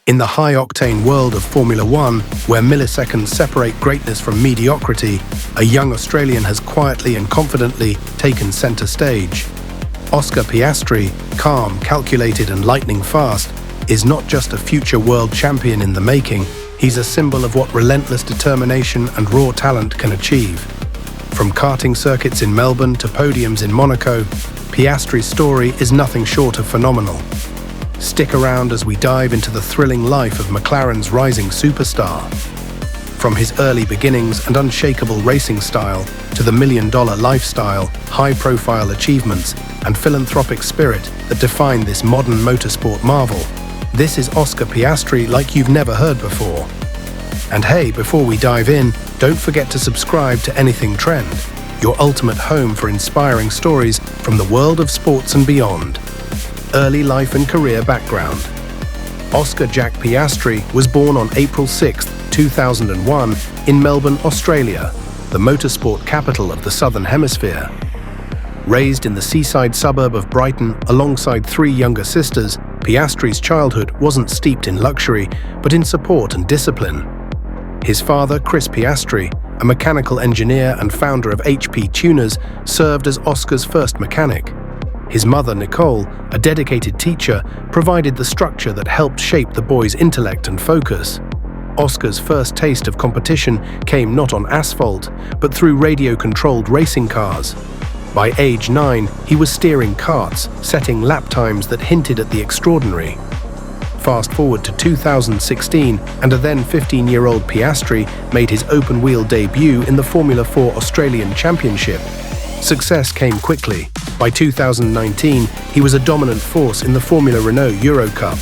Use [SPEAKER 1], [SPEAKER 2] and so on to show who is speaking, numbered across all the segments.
[SPEAKER 1] In the high-octane world of Formula One, where milliseconds separate greatness from mediocrity, a young Australian has quietly and confidently taken center stage. Oscar Piastri, calm, calculated and lightning fast, is not just a future world champion in the making, he's a symbol of what relentless determination and raw talent can achieve. From karting circuits in Melbourne to podiums in Monaco, Piastri's story is nothing short of phenomenal. Stick around as we dive into the thrilling life of McLaren's rising superstar. From his early beginnings and unshakable racing style to the million-dollar lifestyle, high-profile achievements, and philanthropic spirit that define this modern motorsport marvel, this is Oscar Piastri like you've never heard before. And hey, before we dive in, don't forget to subscribe to Anything Trend, your ultimate home for inspiring stories from the world of sports and beyond. Early life and career background. Oscar Jack Piastri was born on April 6, 2001 in Melbourne, Australia, the motorsport capital of the Southern Hemisphere. Raised in the seaside suburb of Brighton alongside three younger sisters, Piastri's childhood wasn't steeped in luxury, but in support and discipline. His father, Chris Piastri, a mechanical engineer and founder of HP Tuners, served as Oscar's first mechanic. His mother, Nicole, a dedicated teacher, provided the structure that helped shape the boy's intellect and focus. Oscar's first taste of competition came not on asphalt, but through radio-controlled racing cars. By age 9, he was steering karts, setting lap times that hinted at the extraordinary. Fast forward to 2016, and a then 15-year-old Piastri made his open-wheel debut in the Formula 4 Australian Championship. Success came quickly. By 2019, he was a dominant force in the Formula Renault Euro Cup,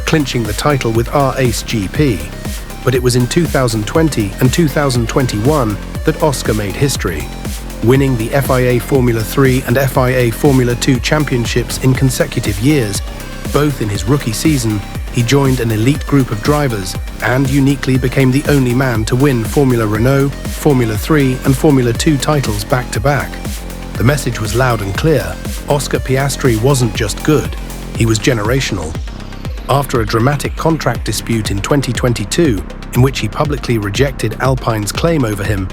[SPEAKER 1] clinching the title with RACE GP. But it was in 2020 and 2021 that Oscar made history, winning the FIA Formula 3 and FIA Formula 2 championships in consecutive years. Both in his rookie season, he joined an elite group of drivers and uniquely became the only man to win Formula Renault, Formula 3 and Formula 2 titles back-to-back. The message was loud and clear. Oscar Piastri wasn't just good, he was generational. After a dramatic contract dispute in 2022, in which he publicly rejected Alpine's claim over him,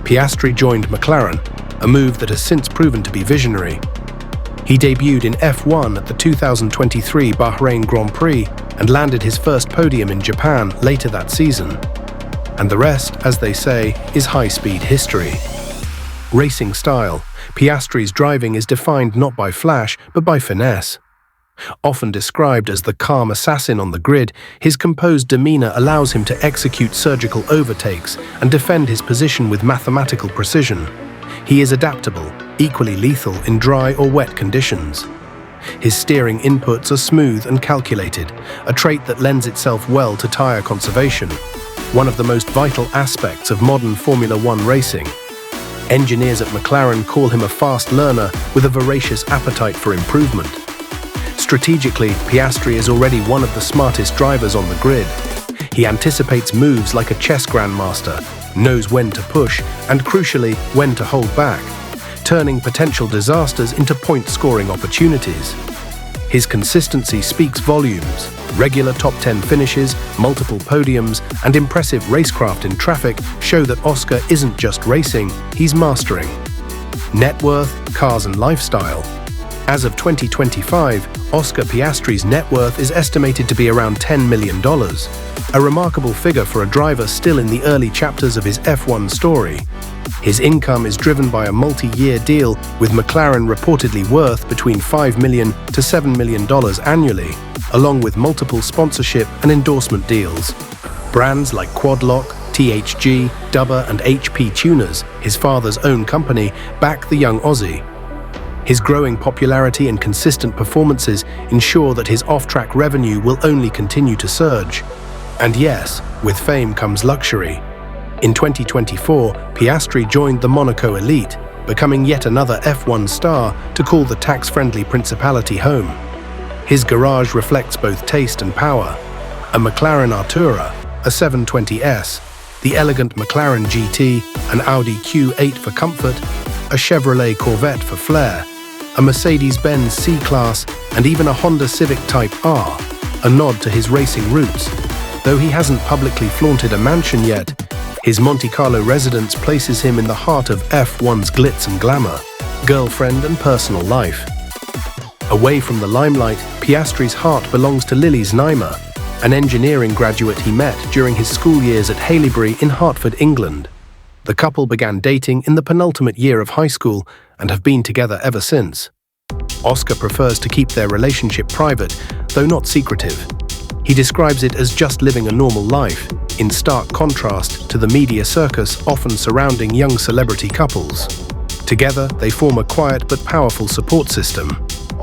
[SPEAKER 1] Piastri joined McLaren, a move that has since proven to be visionary. He debuted in F1 at the 2023 Bahrain Grand Prix and landed his first podium in Japan later that season. And the rest, as they say, is high-speed history. Racing style. Piastri's driving is defined not by flash, but by finesse. Often described as the calm assassin on the grid, his composed demeanor allows him to execute surgical overtakes and defend his position with mathematical precision. He is adaptable, equally lethal in dry or wet conditions. His steering inputs are smooth and calculated, a trait that lends itself well to tire conservation, one of the most vital aspects of modern Formula One racing. Engineers at McLaren call him a fast learner with a voracious appetite for improvement. Strategically, Piastri is already one of the smartest drivers on the grid. He anticipates moves like a chess grandmaster, knows when to push, and crucially, when to hold back, turning potential disasters into point-scoring opportunities. His consistency speaks volumes. Regular top 10 finishes, multiple podiums, and impressive racecraft in traffic show that Oscar isn't just racing, he's mastering. Net worth, cars and lifestyle. As of 2025, Oscar Piastri's net worth is estimated to be around $10 million, a remarkable figure for a driver still in the early chapters of his F1 story. His income is driven by a multi-year deal, with McLaren reportedly worth between $5 million to $7 million annually, along with multiple sponsorship and endorsement deals. Brands like Quadlock, THG, Dubber and HP Tuners, his father's own company, back the young Aussie. His growing popularity and consistent performances ensure that his off-track revenue will only continue to surge. And yes, with fame comes luxury. In 2024, Piastri joined the Monaco elite, becoming yet another F1 star to call the tax-friendly principality home. His garage reflects both taste and power. A McLaren Artura, a 720S, the elegant McLaren GT, an Audi Q8 for comfort, a Chevrolet Corvette for flair, a Mercedes-Benz C-Class, and even a Honda Civic Type R, a nod to his racing roots. Though he hasn't publicly flaunted a mansion yet, his Monte Carlo residence places him in the heart of F1's glitz and glamour, girlfriend and personal life. Away from the limelight, Piastri's heart belongs to Lily Znaimer, an engineering graduate he met during his school years at Haileybury in Hertford, England. The couple began dating in the penultimate year of high school and have been together ever since. Oscar prefers to keep their relationship private, though not secretive. He describes it as just living a normal life, in stark contrast to the media circus often surrounding young celebrity couples. Together, they form a quiet but powerful support system.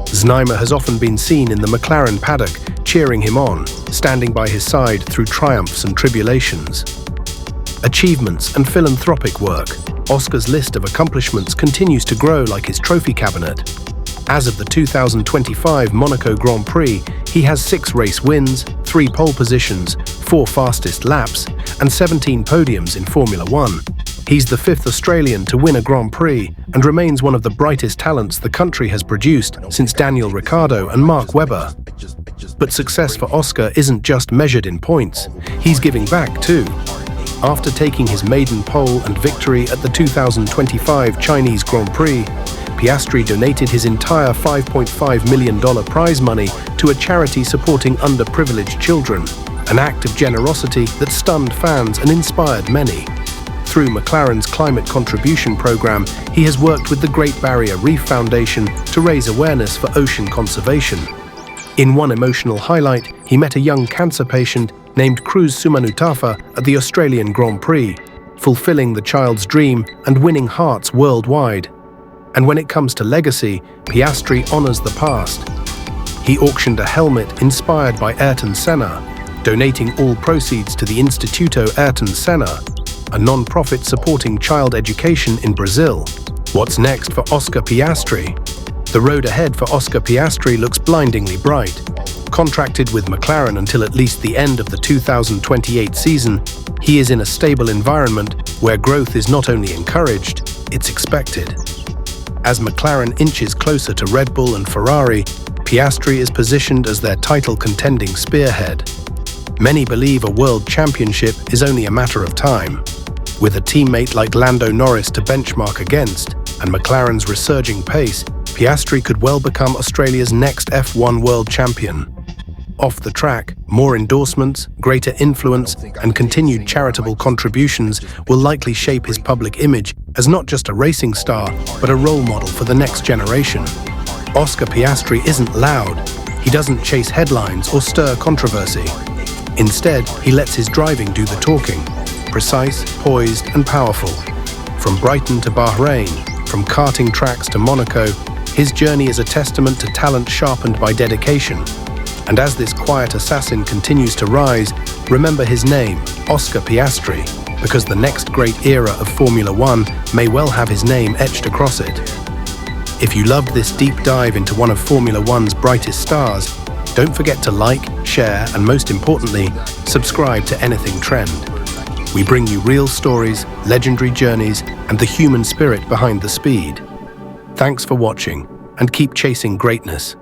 [SPEAKER 1] Znaimer has often been seen in the McLaren paddock, cheering him on, standing by his side through triumphs and tribulations. Achievements and philanthropic work. Oscar's list of accomplishments continues to grow like his trophy cabinet. As of the 2025 Monaco Grand Prix, he has 6 race wins, 3 pole positions, 4 fastest laps, and 17 podiums in Formula One. He's the 5th Australian to win a Grand Prix and remains one of the brightest talents the country has produced since Daniel Ricciardo and Mark Webber. But success for Oscar isn't just measured in points. He's giving back too. After taking his maiden pole and victory at the 2025 Chinese Grand Prix, Piastri donated his entire $5.5 million prize money to a charity supporting underprivileged children, an act of generosity that stunned fans and inspired many. Through McLaren's climate contribution program, he has worked with the Great Barrier Reef Foundation to raise awareness for ocean conservation. In one emotional highlight, he met a young cancer patient named Cruz Sumanutafa at the Australian Grand Prix, fulfilling the child's dream and winning hearts worldwide. And when it comes to legacy, Piastri honors the past. He auctioned a helmet inspired by Ayrton Senna, donating all proceeds to the Instituto Ayrton Senna, a non-profit supporting child education in Brazil. What's next for Oscar Piastri? The road ahead for Oscar Piastri looks blindingly bright. Contracted with McLaren until at least the end of the 2028 season, he is in a stable environment where growth is not only encouraged, it's expected. As McLaren inches closer to Red Bull and Ferrari, Piastri is positioned as their title-contending spearhead. Many believe a world championship is only a matter of time. With a teammate like Lando Norris to benchmark against, and McLaren's resurging pace, Piastri could well become Australia's next F1 world champion. Off the track, more endorsements, greater influence, and continued charitable contributions will likely shape his public image as not just a racing star, but a role model for the next generation. Oscar Piastri isn't loud. He doesn't chase headlines or stir controversy. Instead, he lets his driving do the talking. Precise, poised, and powerful. From Brighton to Bahrain, from karting tracks to Monaco, his journey is a testament to talent sharpened by dedication. And as this quiet assassin continues to rise, remember his name, Oscar Piastri, because the next great era of Formula One may well have his name etched across it. If you loved this deep dive into one of Formula One's brightest stars, don't forget to like, share, and most importantly, subscribe to Anything Trend. We bring you real stories, legendary journeys, and the human spirit behind the speed. Thanks for watching, and keep chasing greatness.